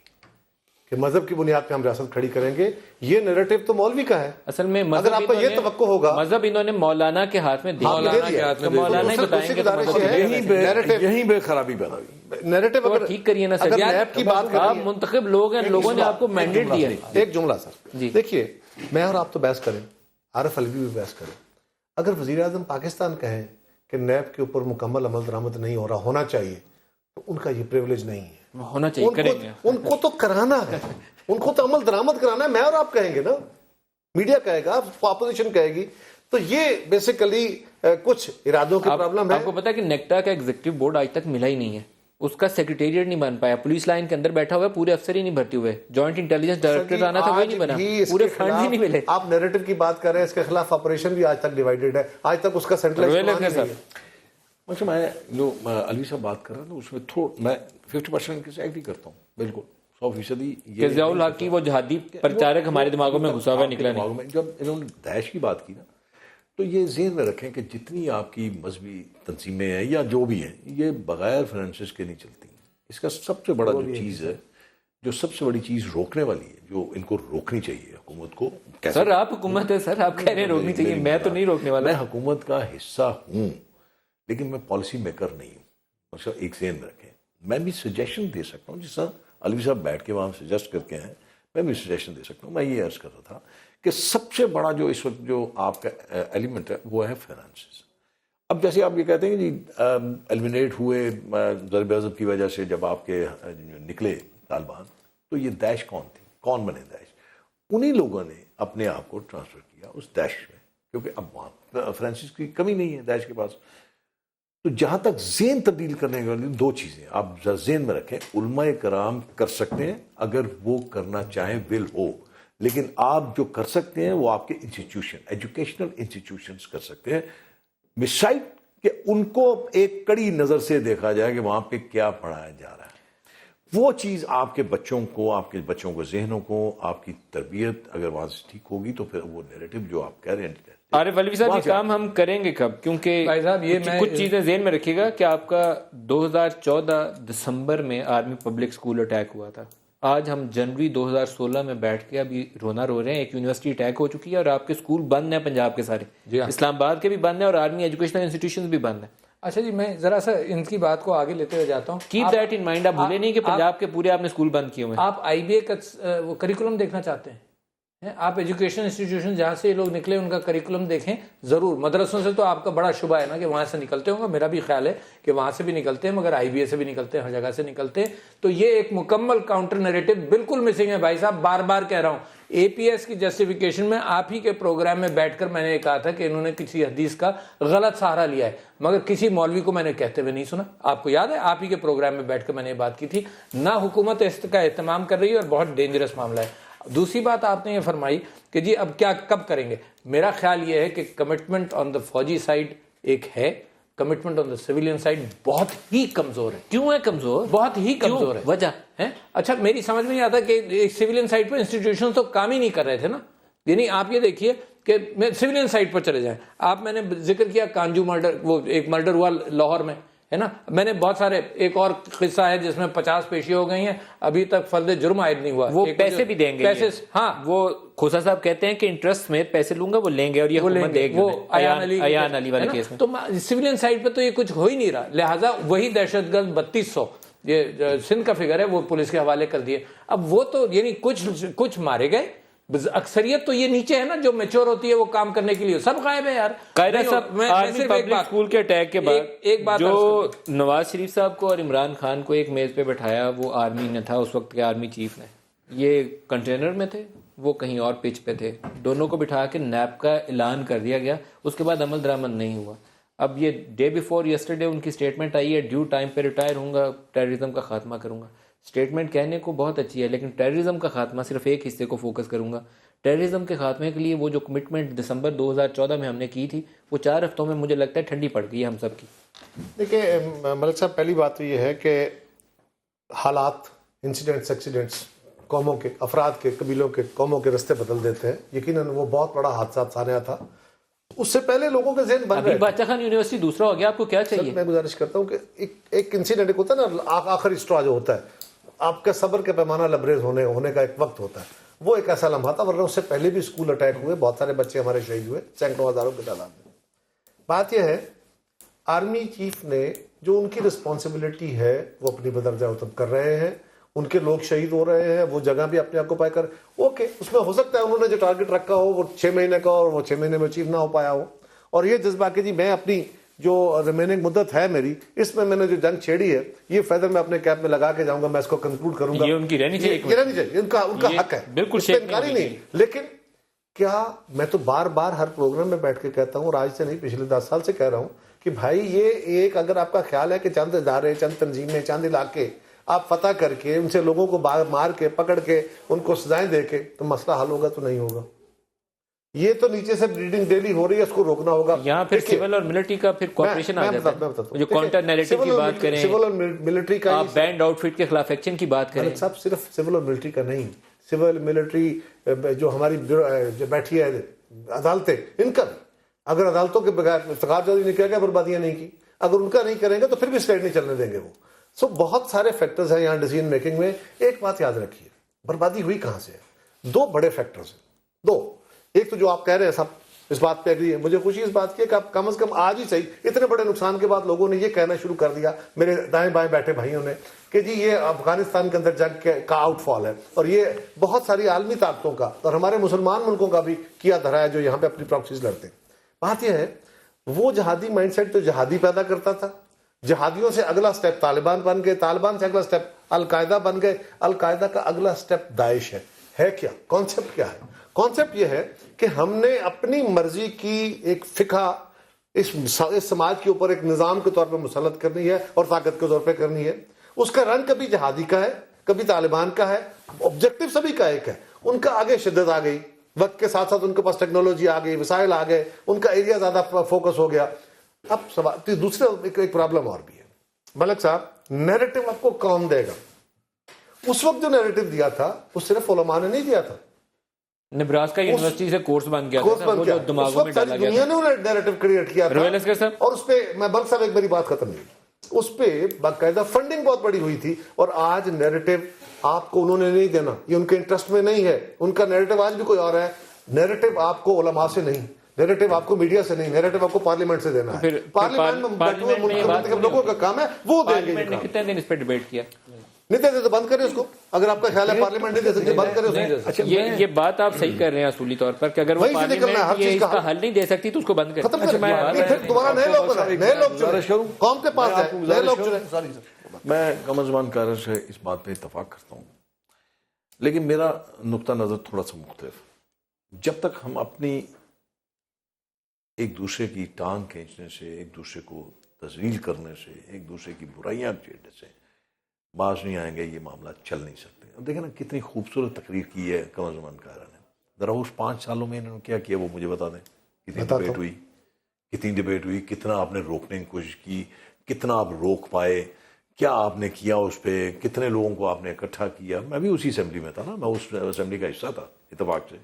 کہ مذہب کی بنیاد پہ ہم ریاست کھڑی کریں گے. یہ نیریٹو تو مولوی کا ہے. اصل میں اگر آپ کا یہ توقع ہوگا, مذہب انہوں نے مولانا کے ہاتھ میں دے دیا, مولانا ہی بتائیں گے. یہیں پہ خرابی پیدا ہوئی. نیریٹو اگر ٹھیک کریے نا سر, اگر نیب کی بات آپ کریں, منتخب لوگ ہیں, لوگوں نے آپ کو مینڈیٹ دیا ہے. ایک جملہ سر, دیکھیے میں اور آپ تو بحث کریں, عارف علوی بھی بحث کریں. اگر وزیر اعظم پاکستان کہیں کہ نیب کے اوپر مکمل عمل درآمد نہیں ہو رہا, ہونا چاہیے, تو ان کا یہ پریولیج نہیں ہے. ہونا چاہیے, کریں گے. ان کو تو کرانا ہے, ان کو تو عمل درآمد کرانا ہے. میں اور آپ کہیں گے نا, میڈیا کہے گا, اپوزیشن کہے گی. تو یہ بیسیکلی کچھ ارادوں کی پرابلم ہے. آپ کو پتا ہے کہ نیکٹا کا ایگزیکٹو بورڈ آج تک ملا ہی نہیں ہے, اس کا سیکریٹریٹ نہیں بن پایا, پولیس لائن کے اندر بیٹھا ہوا ہے, پورے افسر ہی نہیں بھرتی ہوئے, جوائنٹ انٹیلیجنس ڈائریکٹر آنا تھا وہی نہیں بنا, پورے فنڈ ہی نہیں ملے. آپ نیریٹو کی بات کر رہے ہیں, اس کے خلاف آپریشن بھی آج تک ڈیوائیڈڈ ہے, آج تک اس کا سینٹرلائز نہیں ہے. اچھا, میں جو علوی صاحب بات کر رہا ہوں اس میں تھوڑا میں 50% سے ایگری کرتا ہوں, بالکل 100%. کہ ضیاء الحق کی وہ جہادی پرچارک ہمارے دماغوں میں گھسا ہوا نکلا نہیں. جب انہوں نے داعش کی بات کی نا, تو یہ ذہن میں رکھیں کہ جتنی آپ کی مذہبی تنظیمیں ہیں یا جو بھی ہیں, یہ بغیر فائنانسز کے نہیں چلتی. اس کا سب سے بڑا جو چیز ہے, جو سب سے بڑی چیز روکنے والی ہے, جو ان کو روکنی چاہیے حکومت کو. سر آپ حکومت ہے سر, آپ کہہ رہے ہیں روکنی چاہیے, میں تو نہیں روکنے والا. میں حکومت کا حصہ ہوں لیکن میں پالیسی میکر نہیں ہوں. اچھا, ایک ذہن میں رکھیں, میں بھی سجیشن دے سکتا ہوں, جس طرح علوی صاحب بیٹھ کے وہاں سجیسٹ کر کے ہیں, میں بھی سجیشن دے سکتا ہوں. میں یہ عرض کر رہا تھا کہ سب سے بڑا جو اس وقت جو آپ کا ایلیمنٹ ہے وہ ہے فائنانسز. اب جیسے آپ یہ کہتے ہیں کہ جی ایلیمنیٹ ہوئے ضرب عضب کی وجہ سے, جب آپ کے نکلے طالبان, تو یہ داعش کون تھی, کون بنے داعش؟ انہی لوگوں نے اپنے آپ کو ٹرانسفر کیا اس داعش میں, کیونکہ اب وہاں فائنانسز کی کمی نہیں ہے داعش کے پاس. تو جہاں تک ذہن تبدیل کرنے کے لیے دو چیزیں آپ ذہن میں رکھیں. علماء کرام کر سکتے ہیں اگر وہ کرنا چاہیں, ول ہو, لیکن آپ جو کر سکتے ہیں وہ آپ کے انسٹیٹیوشن, ایجوکیشنل انسٹیٹیوشنز کر سکتے ہیں, بسائڈ کہ ان کو ایک کڑی نظر سے دیکھا جائے کہ وہاں پہ کیا پڑھایا جا رہا ہے. وہ چیز آپ کے بچوں کو, آپ کے بچوں کو ذہنوں کو, آپ کی تربیت اگر وہاں سے ٹھیک ہوگی تو پھر وہ نیریٹو جو آپ کہہ رہے ہیں. عارف علوی صاحب, یہ کام ہم کریں گے کب؟ کیونکہ کچھ چیزیں ذہن میں رکھیے گا کہ آپ کا 2014 دسمبر میں آرمی پبلک اسکول اٹیک ہوا تھا. آج ہم جنوری 2016 میں بیٹھ کے ابھی رونا رو رہے ہیں. ایک یونیورسٹی اٹیک ہو چکی ہے اور آپ کے اسکول بند ہیں پنجاب کے سارے, اسلام آباد کے بھی بند ہیں اور آرمی ایجوکیشنل انسٹیٹیوشنز بھی بند ہیں. اچھا جی, میں ذرا سا ان کی بات کو آگے لیتے ہوئے جاتا ہوں. Keep that in mind. آپ بھولے نہیں کہ پنجاب کے پورے آپ نے اسکول بند کیے ہوئے ہیں. آپ آئی بی اے کا وہ کریکولم دیکھنا چاہتے ہیں, آپ ایجوکیشن انسٹیٹیوشن جہاں سے یہ لوگ نکلے ان کا کریکولم دیکھیں ضرور. مدرسوں سے تو آپ کا بڑا شبہ ہے نا کہ وہاں سے نکلتے ہوں گے, میرا بھی خیال ہے کہ وہاں سے بھی نکلتے ہیں, مگر آئی بی اے سے بھی نکلتے ہیں, ہر جگہ سے نکلتے ہیں. تو یہ ایک مکمل کاؤنٹر نیریٹو بالکل مسنگ ہے بھائی صاحب. بار بار کہہ رہا ہوں, اے پی ایس کی جسٹیفیکیشن میں آپ ہی کے پروگرام میں بیٹھ کر میں نے کہا تھا کہ انہوں نے کسی حدیث کا غلط سہارا لیا ہے, مگر کسی مولوی کو میں نے کہتے ہوئے نہیں سنا. آپ کو یاد ہے, آپ ہی کے پروگرام میں بیٹھ کر میں نے یہ بات کی تھی. نہ حکومت اس کا اہتمام کر رہی ہے اور بہت ڈینجرس معاملہ ہے. دوسری بات آپ نے یہ فرمائی کہ جی اب کیا کب کریں گے. میرا خیال یہ ہے کہ کمٹمنٹ آن دا فوجی سائڈ ایک ہے, کمٹمنٹ آن دا سویلین سائڈ بہت ہی کمزور ہے. کیوں ہے کمزور؟ بہت ہی کمزور ہے. وجہ ہے اچھا, میری سمجھ میں نہیں آتا کہ سویلین سائڈ پر انسٹیٹیوشن تو کام ہی نہیں کر رہے تھے نا. یعنی آپ یہ دیکھیے کہ سویلین سائڈ پر چلے جائیں. آپ, میں نے ذکر کیا کانجو مرڈر, وہ ایک مرڈر ہوا لاہور میں, ہے نا. میں نے بہت سارے, ایک اور قصہ ہے جس میں 50 پیشی ہو گئی ہیں, ابھی تک فرد جرم عائد نہیں ہوا. وہ پیسے بھی دیں گے, پیسے, ہاں, وہ کھوسا صاحب کہتے ہیں کہ انٹرسٹ میں پیسے لوں گا, وہ لیں گے اور یہ حکومت دے گی. وہ ایان علی والے کیس میں تو سویلین سائڈ پہ تو یہ کچھ ہو ہی نہیں رہا. لہٰذا وہی دہشت گرد 3200 یہ سندھ کا فگر ہے, وہ پولیس کے حوالے کر دیے. اب وہ تو یعنی کچھ مارے گئے, اکثریت تو یہ نیچے ہے نا جو میچور ہوتی ہے وہ کام کرنے کے لیے سب غائب ہے یار. قائدہ صاحب, آرمی پبلک اسکول کے اٹیک کے بعد جو نواز شریف صاحب کو اور عمران خان کو ایک میز پہ بٹھایا وہ آرمی نے تھا, اس وقت کے آرمی چیف نے. یہ کنٹینر میں تھے, وہ کہیں اور پچ پہ تھے. دونوں کو بٹھا کے نیب کا اعلان کر دیا گیا, اس کے بعد عمل درآمد نہیں ہوا. اب یہ ڈے بیفور یسٹرڈے ان کی اسٹیٹمنٹ آئی ہے, ڈیو ٹائم پہ ریٹائر ہوں گا, ٹیررزم کا خاتمہ کروں گا. اسٹیٹمنٹ کہنے کو بہت اچھی ہے لیکن ٹیررزم کا خاتمہ صرف ایک حصے کو فوکس کروں گا. ٹیررزم کے خاتمے کے لیے وہ جو کمٹمنٹ دسمبر 2014 میں ہم نے کی تھی وہ 4 ہفتوں میں مجھے لگتا ہے ٹھنڈی پڑ گئی ہے ہم سب کی. دیکھیں ملک صاحب, پہلی بات تو یہ ہے کہ حالات, انسیڈنٹس, ایکسیڈنٹس قوموں کے, افراد کے, قبیلوں کے, قوموں کے رستے بدل دیتے ہیں. یقیناً وہ بہت بڑا حادثہ سانحہ تھا اس سے پہلے لوگوں کے ذہن بن ابھی رہے بادشاہ خان یونیورسٹی دوسرا ہو گیا، آپ کو کیا چاہیے؟ میں گزارش کرتا ہوں کہ ایک انسیڈنٹ ہوتا ہے نا، آخری اسٹرا جو ہوتا ہے، آپ کا صبر کا پیمانہ لبریز ہونے کا ایک وقت ہوتا ہے، وہ ایک ایسا لمحہ تھا، ورنہ اس سے پہلے بھی اسکول اٹیک ہوئے، بہت سارے بچے ہمارے شہید ہوئے، سینکڑوں ہزاروں کی تعداد میں۔ بات یہ ہے آرمی چیف نے جو ان کی رسپانسبلٹی ہے وہ اپنی بدرجہ اتم کر رہے ہیں، ان کے لوگ شہید ہو رہے ہیں، وہ جگہ بھی اپنے آکوپائی کر، اوکے، اس میں ہو سکتا ہے انہوں نے جو ٹارگٹ رکھا ہو وہ 6 مہینے کا اور وہ 6 مہینے میں اچیو نہ ہو پایا ہو، اور یہ جذبہ کہ جی میں اپنی جو ریمیننگ مدت ہے میری، اس میں نے جو جنگ چھیڑی ہے، یہ فیدر میں اپنے کیپ میں لگا کے جاؤں گا، میں اس کو کنکلوڈ کروں گا، یہ ان کی رہنی چاہیے، یہ رہنی چاہیے، ان کا حق ہے، بالکل اس پہ انکار ہی نہیں۔ لیکن کیا میں تو بار بار ہر پروگرام میں بیٹھ کے کہتا ہوں، اور آج سے نہیں پچھلے 10 سال سے کہہ رہا ہوں کہ بھائی یہ ایک، اگر آپ کا خیال ہے کہ چند ادارے، چند تنظیمیں، چند علاقے آپ فتح کر کے ان سے لوگوں کو مار کے پکڑ کے ان کو سزائیں دے کے تو مسئلہ حل ہوگا، تو نہیں ہوگا۔ یہ تو نیچے سے بلیڈنگ ڈیلی ہو رہی ہے، اس کو روکنا ہوگا۔ یہاں پھر سول اور ملٹری کا پھر کوآپریشن آ جاتا ہے، جو کاؤنٹر نیریٹو کی بات کریں، سول اور ملٹری کا، آپ بینڈ آؤٹ فٹ کے خلاف ایکشن کی بات کریں، صاحب صرف سول اور ملٹری کا نہیں، سول ملٹری جو ہماری جو بیٹھی ہے عدالتیں، ان کا بھی، اگر عدالتوں کے بغیر افتخار جاری نہیں کیا گیا، بربادیاں نہیں کی، اگر ان کا نہیں کریں گے تو پھر بھی اسٹیٹ نہیں چلنے دیں گے وہ۔ سو بہت سارے فیکٹرز ہیں یہاں ڈیسیژن میکنگ میں۔ ایک بات یاد رکھیے، بربادی ہوئی کہاں سے ہے؟ 2 بڑے فیکٹرز ہیں، 2۔ ایک تو جو آپ کہہ رہے ہیں، سب اس بات پہ اگری ہے، مجھے خوشی اس بات کی ہے کہ آپ کم از کم آج ہی صحیح، اتنے بڑے نقصان کے بعد لوگوں نے یہ کہنا شروع کر دیا، میرے دائیں بائیں بیٹھے بھائیوں نے، کہ جی یہ افغانستان کے اندر جنگ کا آؤٹ فال ہے، اور یہ بہت ساری عالمی طاقتوں کا اور ہمارے مسلمان ملکوں کا بھی کیا دھرا ہے جو یہاں پہ اپنی پراکسیز لڑتے ہیں۔ بات یہ ہے، وہ جہادی مائنڈ سیٹ تو جہادی پیدا کرتا تھا، جہادیوں سے اگلا سٹیپ طالبان بن گئے، طالبان سے اگلا سٹیپ القاعدہ بن گئے، القاعدہ کا اگلا سٹیپ داعش ہے کیا؟ کانسیپٹ کیا ہے؟ کانسیپٹ یہ ہے کہ ہم نے اپنی مرضی کی ایک فقہ اس سماج کے اوپر ایک نظام کے طور پہ مسلط کرنی ہے اور طاقت کے طور پہ کرنی ہے۔ اس کا رنگ کبھی جہادی کا ہے، کبھی طالبان کا ہے، آبجیکٹو سبھی کا ایک ہے۔ ان کا آگے شدت آ گئی، وقت کے ساتھ ساتھ ان کے پاس ٹیکنالوجی آ گئی، وسائل آ گئے، ان کا ایریا زیادہ فوکس ہو گیا۔ اب دوسرا ایک پرابلم اور بھی ہے ملک صاحب، نیریٹو آپ کو کون دے گا؟ اس وقت جو نیریٹو دیا تھا وہ صرف علماء نے نہیں دیا تھا، نبراسکا یونیورسٹی سے کورس بن گیا تھا، وہ جو دماغوں میں ڈالا گیا دنیا نے نیریٹو کریٹ کیا تھا، رویل اسکر صاحب، اور اس پہ میں بلک صاحب ایک بڑی بات ختم نہیں، اس پہ باقاعدہ فنڈنگ بہت بڑی ہوئی تھی، اور آج نیریٹو آپ کو انہوں نے نہیں دینا، یہ ان کے انٹرسٹ میں نہیں ہے، ان کا نیریٹو آج بھی کوئی اور ہے۔ نیریٹو آپ کو علماء سے نہیں، نیریٹو آپ کو میڈیا سے نہیں، نیریٹو آپ کو پارلیمنٹ سے دینا ہے۔ پارلیمنٹ میں لوگوں کا کام ہے، وہ دیں گے۔ پارلیمنٹ نے کتنے دن اس پہ ڈیبیٹ کیا؟ نہیں دیتے تو بند کریں اس کو، اگر آپ کا خیال ہے پارلیمنٹ نہیں دے سکتے بند کریں اس کو۔ یہ بات آپ صحیح کر رہے ہیں اصولی طور پر کہ اگر وہ پارلیمنٹ یہ اس کا حل نہیں دے سکتی تو اس کو بند کریں۔ ختم کریں، پھر دوبارہ نئے لوگ بنائیں، نئے لوگ چنیں، قوم کے پاس ہے، نئے لوگ چنیں۔ میں قمرزمان کارر سے اس بات پہ اتفاق کرتا ہوں، لیکن میرا نقطہ نظر تھوڑا سا مختلف۔ جب تک ہم اپنی ایک دوسرے کی ٹانگ کھینچنے سے، ایک دوسرے کو تذلیل کرنے سے، ایک دوسرے کی برائیاں چھیڑنے سے باز نہیں آئیں گے، یہ معاملہ چل نہیں سکتے۔ اب دیکھیں نا کتنی خوبصورت تقریر کی ہے قمرزمان کارر نے، ذرا اس 5 سالوں میں انہوں نے کیا کیا وہ مجھے بتا دیں۔ کتنی ڈبیٹ ہوئی، کتنا آپ نے روکنے کی کوشش کی، کتنا آپ روک پائے، کیا آپ نے کیا اس پہ، کتنے لوگوں کو آپ نے اکٹھا کیا۔ میں بھی اسی اسمبلی میں تھا نا، میں اس اسمبلی کا حصہ تھا اتفاق سے۔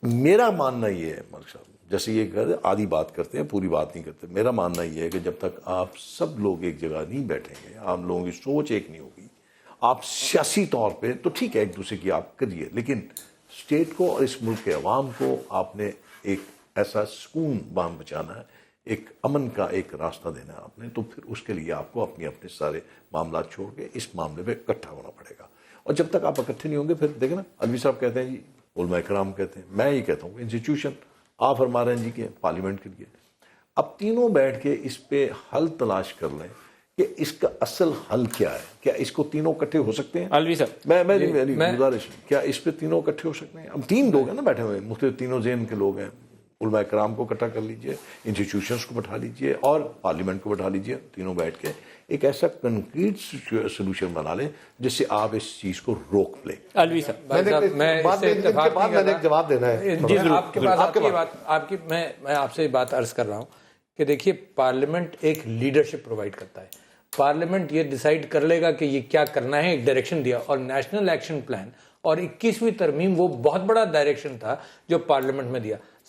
میرا ماننا یہ ہے ملک صاحب، جیسے یہ آدھی بات کرتے ہیں پوری بات نہیں کرتے، میرا ماننا یہ ہے کہ جب تک آپ سب لوگ ایک جگہ نہیں بیٹھیں گے، آپ لوگوں کی سوچ ایک نہیں ہوگی، آپ سیاسی طور پہ تو ٹھیک ہے ایک دوسرے کی آپ کریے، لیکن اسٹیٹ کو اور اس ملک کے عوام کو آپ نے ایک ایسا سکون بام بچانا ہے، ایک امن کا ایک راستہ دینا ہے آپ نے، تو پھر اس کے لیے آپ کو اپنے سارے معاملات چھوڑ کے اس معاملے پہ اکٹھا ہونا پڑے گا۔ اور جب تک آپ اکٹھے نہیں ہوں گے، پھر دیکھیں نا علوی صاحب کہتے ہیں جی، علماء کرام کہتے ہیں، میں یہ کہتا ہوں کہ انسٹیٹیوشن، آپ فرما رہے ہیں جی کہ پارلیمنٹ کے لیے، اب تینوں بیٹھ کے اس پہ حل تلاش کر لیں کہ اس کا اصل حل کیا ہے۔ کیا اس کو تینوں اکٹھے ہو سکتے ہیں؟ علوی صاحب میں گزارش، کیا اس پہ تینوں اکٹھے ہو سکتے ہیں؟ اب 3 لوگ ہیں نا بیٹھے ہوئے، مختلف تینوں ذہن کے لوگ ہیں، علماء کرام کو اکٹھا کر لیجئے، انسٹیٹیوشنز کو بٹھا لیجئے اور پارلیمنٹ کو بٹھا لیجئے، تینوں بیٹھ کے ایک ایسا کنکریٹ سولوشن بنا لیں جس سے آپ اس چیز کو روک لیں۔ علوی صاحب میں ایک جواب دینا ہے آپ کے پاس میں آپ سے بات عرض کر رہا ہوں کہ دیکھیے پارلیمنٹ ایک لیڈرشپ پرووائڈ کرتا ہے، پارلیمنٹ یہ ڈیسائیڈ کر لے گا کہ یہ کیا کرنا ہے، ایک ڈائریکشن دیا، اور نیشنل ایکشن پلان اور 21ویں ترمیم وہ بہت بڑا ڈائریکشن تھا جو پارلیمنٹ میں دیا۔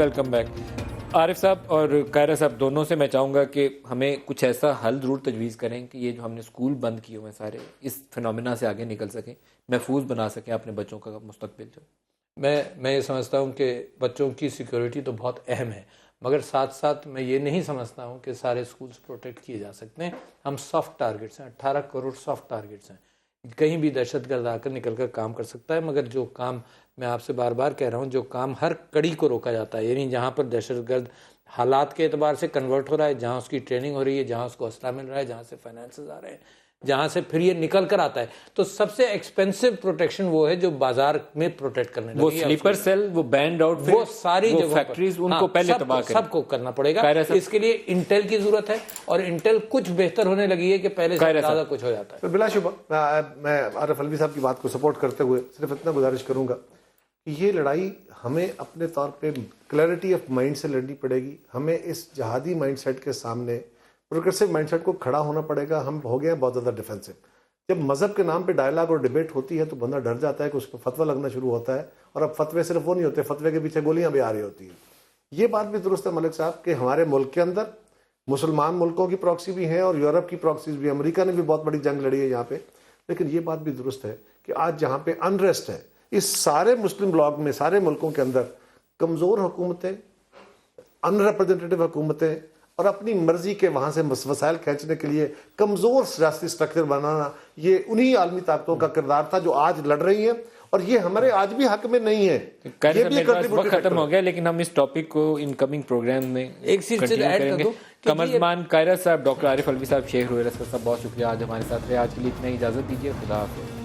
Welcome back. عارف صاحب اور قاہرہ صاحب دونوں سے میں چاہوں گا کہ ہمیں کچھ ایسا حل ضرور تجویز کریں کہ یہ جو ہم نے اسکول بند کیے ہوئے سارے اس فنومینا سے آگے نکل سکیں, محفوظ بنا سکیں اپنے بچوں کا مستقبل. جو میں یہ سمجھتا ہوں کہ بچوں کی سیکیورٹی تو بہت اہم ہے, مگر ساتھ ساتھ میں یہ نہیں سمجھتا ہوں کہ سارے اسکولز پروٹیکٹ کیے جا سکتے ہیں. ہم سافٹ ٹارگٹس ہیں, 18 کروڑ سافٹ ٹارگٹس ہیں, کہیں بھی دہشت گرد آ کر نکل کر کام کر سکتا ہے. مگر جو کام میں آپ سے بار بار کہہ رہا ہوں, جو کام ہر کڑی کو روکا جاتا ہے, یعنی جہاں پر دہشت گرد حالات کے اعتبار سے کنورٹ ہو رہا ہے, جہاں اس کی ٹریننگ ہو رہی ہے, جہاں اس کو اسلحہ مل رہا ہے, جہاں سے فائنانسز آ رہے ہیں, جہاں سے پھر یہ نکل کر آتا ہے, تو سب سے ایکسپینسو پروٹیکشن وہ ہے جو بازار میں پروٹیکٹ کرنے لگی وہ ہے. سلیپر سیل, وہ بینڈ آؤٹ, وہ ساری جگہوں پر فیکٹریز ان کو پہلے تباہ کریں. سب کو کرنا پڑے گا. اس کے لیے انٹیل کی ضرورت ہے, اور انٹیل کچھ بہتر ہونے لگی ہے کہ پہلے سے زیادہ کچھ ہو جاتا ہے. بلا شبہ میں عارف علوی صاحب کی بات کو سپورٹ کرتے ہوئے صرف اتنا گزارش کروں گا کہ یہ لڑائی ہمیں اپنے طور پہ کلیئرٹی آف مائنڈ سے لڑنی پڑے گی. ہمیں اس جہادی مائنڈ سیٹ کے سامنے پروگریسو مائنڈ سیٹ کو کھڑا ہونا پڑے گا. ہم ہو گئے ہیں بہت زیادہ ڈیفینسو. جب مذہب کے نام پہ ڈائلاگ اور ڈیبیٹ ہوتی ہے تو بندہ ڈر جاتا ہے کہ اس پہ فتویٰ لگنا شروع ہوتا ہے, اور اب فتوے صرف وہ نہیں ہوتے, فتوے کے پیچھے گولیاں بھی آ رہی ہوتی ہیں. یہ بات بھی درست ہے ملک صاحب کہ ہمارے ملک کے اندر مسلمان ملکوں کی پراکسی بھی ہیں اور یورپ کی پراکسیز بھی. امریکہ نے بھی بہت بڑی جنگ لڑی ہے یہاں پہ. لیکن یہ بات بھی درست ہے کہ آج جہاں پہ انریسٹ ہے, اس سارے مسلم بلاک میں سارے ملکوں کے اندر کمزور حکومتیں, ان ریپرزینٹیو حکومتیں, اور اپنی مرضی کے وہاں سے وسائل کھینچنے کے لیے کمزور سیاسی سٹرکچر بنانا, یہ انہی عالمی طاقتوں کا کردار تھا جو آج لڑ رہی ہیں, اور یہ ہمارے آج بھی حق میں نہیں ہے. یہ بھی وقت ختم ہو گیا, لیکن ہم اس ٹاپک کو ان کمنگ پروگرام میں ایک چیز ایڈ کر دوں. قمرزمان قاہرہ صاحب, ڈاکٹر عارف علوی صاحب, شیخ روحیلہ صاحب, بہت شکریہ آج ہمارے ساتھ رہے. آج کے لیے اتنا ہی اجازت دیجیے. خدا حافظ.